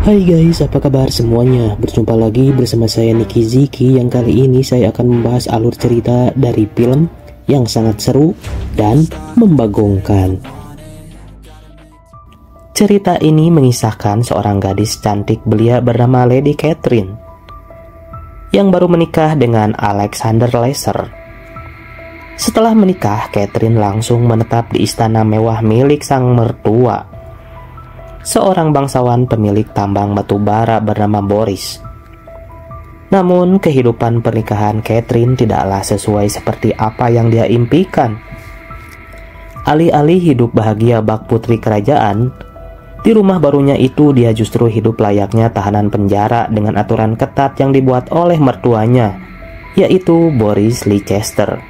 Hai guys, apa kabar semuanya? Berjumpa lagi bersama saya Niki Ziki, yang kali ini saya akan membahas alur cerita dari film yang sangat seru dan membagongkan. Cerita ini mengisahkan seorang gadis cantik belia bernama Lady Catherine yang baru menikah dengan Alexander Lesser. Setelah menikah, Catherine langsung menetap di istana mewah milik sang mertua, seorang bangsawan pemilik tambang batu bara bernama Boris. Namun, kehidupan pernikahan Catherine tidaklah sesuai seperti apa yang dia impikan. Alih-alih hidup bahagia bak putri kerajaan, di rumah barunya itu dia justru hidup layaknya tahanan penjara dengan aturan ketat yang dibuat oleh mertuanya, yaitu Boris Leicester.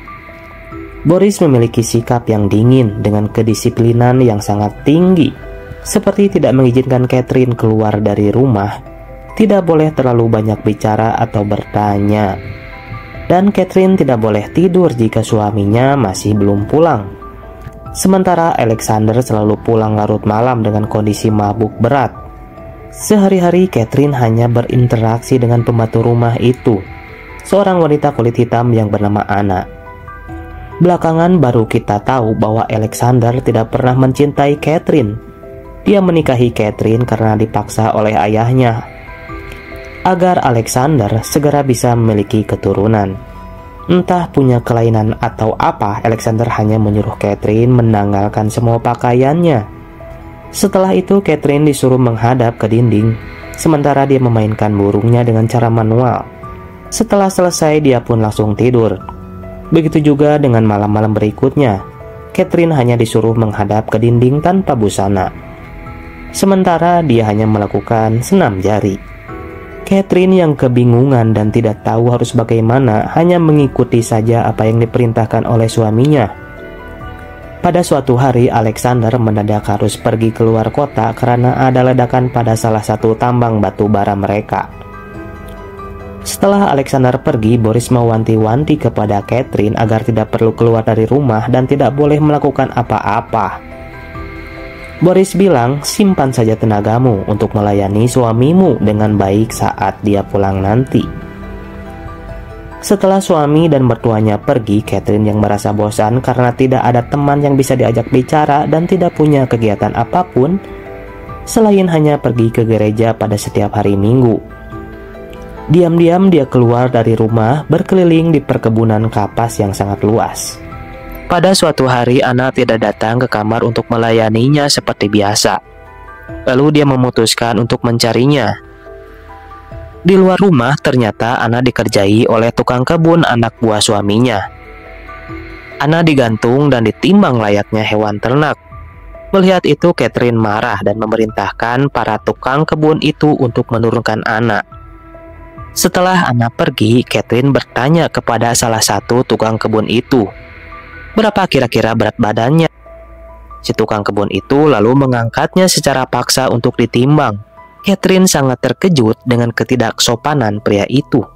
Boris memiliki sikap yang dingin dengan kedisiplinan yang sangat tinggi, seperti tidak mengizinkan Catherine keluar dari rumah, tidak boleh terlalu banyak bicara atau bertanya, dan Catherine tidak boleh tidur jika suaminya masih belum pulang. Sementara Alexander selalu pulang larut malam dengan kondisi mabuk berat. Sehari-hari Catherine hanya berinteraksi dengan pembantu rumah itu, seorang wanita kulit hitam yang bernama Anna. Belakangan baru kita tahu bahwa Alexander tidak pernah mencintai Catherine. Dia menikahi Catherine karena dipaksa oleh ayahnya agar Alexander segera bisa memiliki keturunan. Entah punya kelainan atau apa, Alexander hanya menyuruh Catherine menanggalkan semua pakaiannya. Setelah itu Catherine disuruh menghadap ke dinding, sementara dia memainkan burungnya dengan cara manual. Setelah selesai, dia pun langsung tidur. Begitu juga dengan malam-malam berikutnya, Catherine hanya disuruh menghadap ke dinding tanpa busana, sementara dia hanya melakukan senam jari. Catherine yang kebingungan dan tidak tahu harus bagaimana hanya mengikuti saja apa yang diperintahkan oleh suaminya. Pada suatu hari, Alexander mendadak harus pergi keluar kota karena ada ledakan pada salah satu tambang batu bara mereka. Setelah Alexander pergi, Boris mewanti-wanti kepada Catherine agar tidak perlu keluar dari rumah dan tidak boleh melakukan apa-apa. Boris bilang, simpan saja tenagamu untuk melayani suamimu dengan baik saat dia pulang nanti. Setelah suami dan mertuanya pergi, Catherine yang merasa bosan karena tidak ada teman yang bisa diajak bicara dan tidak punya kegiatan apapun selain hanya pergi ke gereja pada setiap hari Minggu. Diam-diam dia keluar dari rumah, berkeliling di perkebunan kapas yang sangat luas. Pada suatu hari, Anna tidak datang ke kamar untuk melayaninya seperti biasa. Lalu dia memutuskan untuk mencarinya. Di luar rumah, ternyata Anna dikerjai oleh tukang kebun anak buah suaminya. Anna digantung dan ditimbang layaknya hewan ternak. Melihat itu, Catherine marah dan memerintahkan para tukang kebun itu untuk menurunkan Anna. Setelah Anna pergi, Catherine bertanya kepada salah satu tukang kebun itu, berapa kira-kira berat badannya. Si tukang kebun itu lalu mengangkatnya secara paksa untuk ditimbang. Catherine sangat terkejut dengan ketidaksopanan pria itu.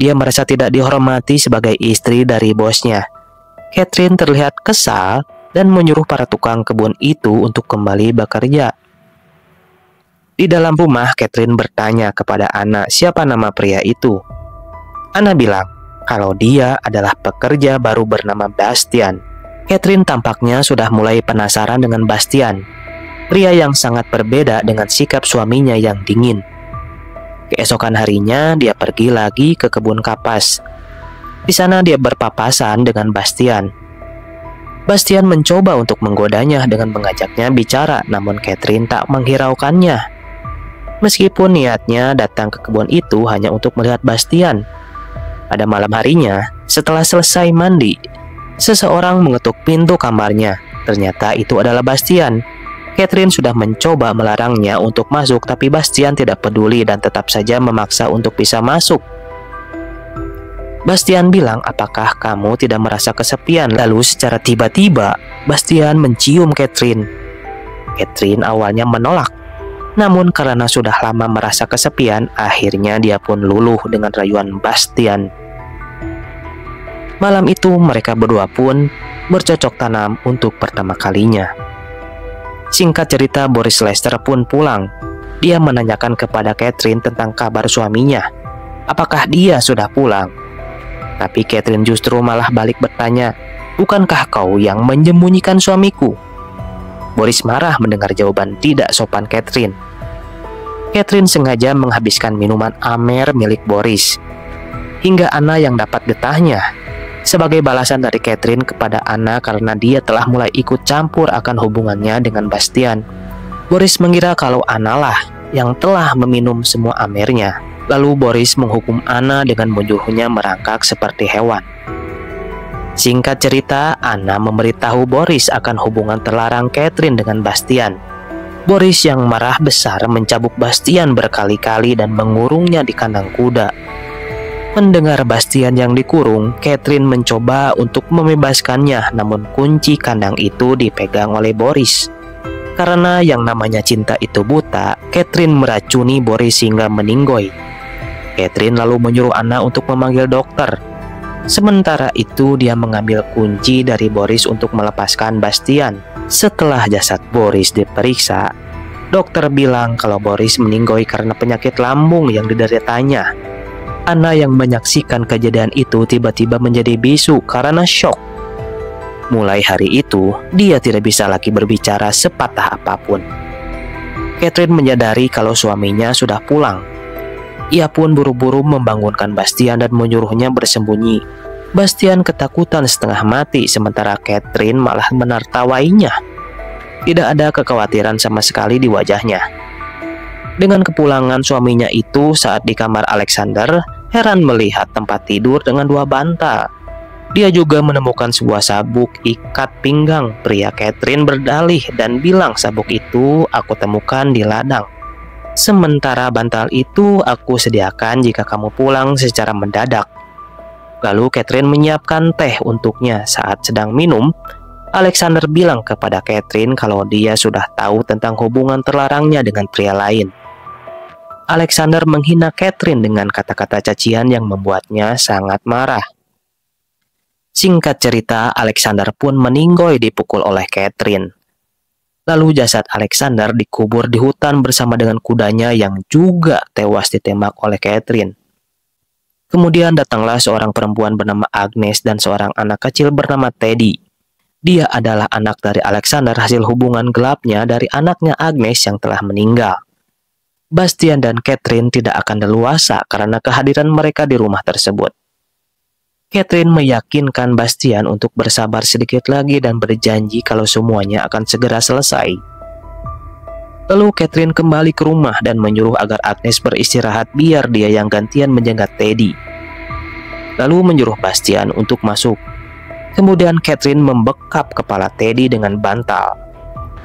Dia merasa tidak dihormati sebagai istri dari bosnya. Catherine terlihat kesal dan menyuruh para tukang kebun itu untuk kembali bekerja. Di dalam rumah, Catherine bertanya kepada Anna siapa nama pria itu. Anna bilang kalau dia adalah pekerja baru bernama Bastian. Catherine tampaknya sudah mulai penasaran dengan Bastian, pria yang sangat berbeda dengan sikap suaminya yang dingin. Keesokan harinya, dia pergi lagi ke kebun kapas. Di sana dia berpapasan dengan Bastian. Bastian mencoba untuk menggodanya dengan mengajaknya bicara, namun Catherine tak menghiraukannya. Meskipun niatnya datang ke kebun itu hanya untuk melihat Bastian. Pada malam harinya, setelah selesai mandi, seseorang mengetuk pintu kamarnya. Ternyata itu adalah Bastian. Catherine sudah mencoba melarangnya untuk masuk, tapi Bastian tidak peduli dan tetap saja memaksa untuk bisa masuk. Bastian bilang, apakah kamu tidak merasa kesepian? Lalu secara tiba-tiba, Bastian mencium Catherine. Catherine awalnya menolak. Namun karena sudah lama merasa kesepian, akhirnya dia pun luluh dengan rayuan Bastian. Malam itu mereka berdua pun bercocok tanam untuk pertama kalinya. Singkat cerita, Boris Leicester pun pulang. Dia menanyakan kepada Catherine tentang kabar suaminya. Apakah dia sudah pulang? Tapi Catherine justru malah balik bertanya, "Bukankah kau yang menyembunyikan suamiku?" Boris marah mendengar jawaban tidak sopan Catherine. Catherine sengaja menghabiskan minuman Amer milik Boris, hingga Anna yang dapat getahnya. Sebagai balasan dari Catherine kepada Anna karena dia telah mulai ikut campur akan hubungannya dengan Bastian, Boris mengira kalau Anna lah yang telah meminum semua Amernya. Lalu Boris menghukum Anna dengan menyuruhnya merangkak seperti hewan. Singkat cerita, Anna memberitahu Boris akan hubungan terlarang Catherine dengan Bastian. Boris yang marah besar mencabuk Bastian berkali-kali dan mengurungnya di kandang kuda. Mendengar Bastian yang dikurung, Catherine mencoba untuk membebaskannya, namun kunci kandang itu dipegang oleh Boris. Karena yang namanya cinta itu buta, Catherine meracuni Boris hingga meninggoy. Catherine lalu menyuruh Anna untuk memanggil dokter. Sementara itu dia mengambil kunci dari Boris untuk melepaskan Bastian. Setelah jasad Boris diperiksa, dokter bilang kalau Boris meninggoy karena penyakit lambung yang dideritanya. Anna yang menyaksikan kejadian itu tiba-tiba menjadi bisu karena syok. Mulai hari itu, dia tidak bisa lagi berbicara sepatah apapun. Catherine menyadari kalau suaminya sudah pulang. Ia pun buru-buru membangunkan Bastian dan menyuruhnya bersembunyi. Bastian ketakutan setengah mati, sementara Catherine malah menertawainya. Tidak ada kekhawatiran sama sekali di wajahnya. Dengan kepulangan suaminya itu, saat di kamar Alexander, heran melihat tempat tidur dengan 2 bantal. Dia juga menemukan sebuah sabuk ikat pinggang. Pria Catherine berdalih dan bilang sabuk itu aku temukan di ladang. Sementara bantal itu aku sediakan jika kamu pulang secara mendadak. Lalu Catherine menyiapkan teh untuknya. Saat sedang minum, Alexander bilang kepada Catherine kalau dia sudah tahu tentang hubungan terlarangnya dengan pria lain. Alexander menghina Catherine dengan kata-kata cacian yang membuatnya sangat marah. Singkat cerita, Alexander pun meninggoy dipukul oleh Catherine. Lalu jasad Alexander dikubur di hutan bersama dengan kudanya yang juga tewas ditembak oleh Catherine. Kemudian datanglah seorang perempuan bernama Agnes dan seorang anak kecil bernama Teddy. Dia adalah anak dari Alexander hasil hubungan gelapnya dari anaknya Agnes yang telah meninggal. Bastian dan Catherine tidak akan leluasa karena kehadiran mereka di rumah tersebut. Catherine meyakinkan Bastian untuk bersabar sedikit lagi dan berjanji kalau semuanya akan segera selesai. Lalu Catherine kembali ke rumah dan menyuruh agar Agnes beristirahat biar dia yang gantian menjaga Teddy. Lalu menyuruh Bastian untuk masuk. Kemudian Catherine membekap kepala Teddy dengan bantal.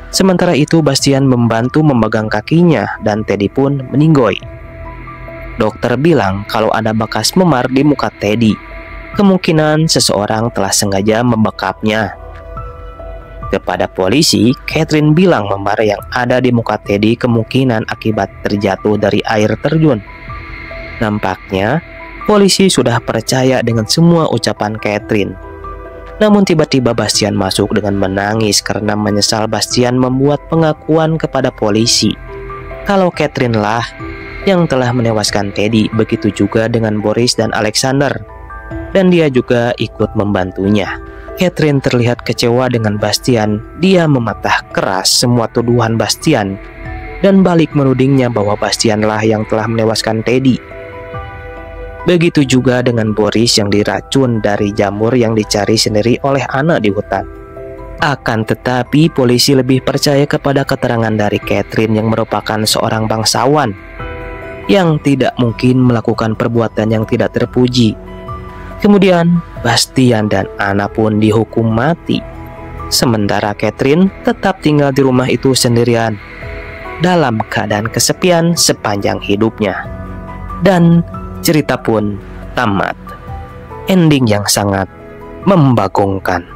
Sementara itu Bastian membantu memegang kakinya dan Teddy pun meninggoy. Dokter bilang kalau ada bekas memar di muka Teddy. Kemungkinan seseorang telah sengaja membekapnya. Kepada polisi, Catherine bilang memar yang ada di muka Teddy kemungkinan akibat terjatuh dari air terjun. Nampaknya, polisi sudah percaya dengan semua ucapan Catherine. Namun tiba-tiba Bastian masuk dengan menangis karena menyesal Bastian membuat pengakuan kepada polisi kalau Catherine lah yang telah menewaskan Teddy. Begitu juga dengan Boris dan Alexander, dan dia juga ikut membantunya. Catherine terlihat kecewa dengan Bastian. Dia mematah keras semua tuduhan Bastian dan balik menudingnya bahwa Bastianlah yang telah menewaskan Teddy. Begitu juga dengan Boris yang diracun dari jamur yang dicari sendiri oleh Anna di hutan. Akan tetapi polisi lebih percaya kepada keterangan dari Catherine yang merupakan seorang bangsawan yang tidak mungkin melakukan perbuatan yang tidak terpuji. Kemudian Bastian dan Anna pun dihukum mati. Sementara Catherine tetap tinggal di rumah itu sendirian dalam keadaan kesepian sepanjang hidupnya. Dan cerita pun tamat. Ending yang sangat membagongkan.